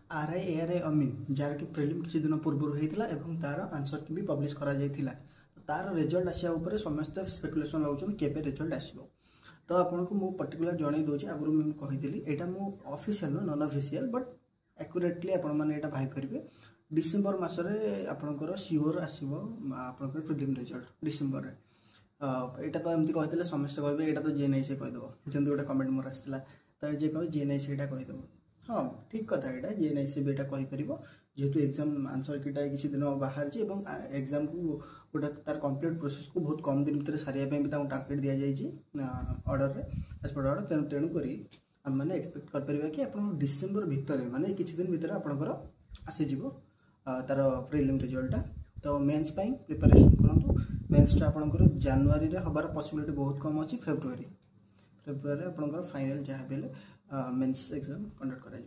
RI ARY अमीन jar कि prelim किसी दिन पूर्व होता है तार आंसर की भी पब्लिश करा तार रिजल्ट आसा उपर समस्त स्पेकुलेसन लगुन केबे रिजल्ट आसो। तो आपको मु पर्टिकुलर जन दूसरी आगुरी मुझे कही यहाँ मु official non official but accurately आपण मैंने यहाँ भाईपर डिसेम्बर मसरे आपंकर सियोर आसो आपंकर प्रिलिम रिजल्ट डिसेम्बर में। यहाँ तो एमती कहते समस्त कहे यहाँ तो जेएनआई से कहीदेव जमी गोटे कमेंट मोर आसाला तर जे कहे जेएनआई से कहीदेव। हाँ ठीक कथा यहाँ जेएनआई से भी यहाँ कहीपर जेहेतु एग्जाम आंसर कीटा किसी दिन बाहर एग्जाम को गोटे तार कंप्लीट प्रोसेस को बहुत कम दिन भर सारे भी टार्गेट दि जाए ऑर्डर रे एज पर ऑर्डर तेणुक आम मैंने एक्सपेक्ट कर कि आप डिसेम्बर भितर माने किसी दिन भितर आपंकर आसीज तार प्रिलिम रिजल्टा। तो मेन्स प्रिपरेशन करूँ मेन्सटा आपंकर जनवरी रे हबार पॉसिबिलिटी बहुत कम अच्छी फेब्रुआरी आपंकर फाइनल जहाँ भी मेन्स एग्जाम कंडक्ट करा।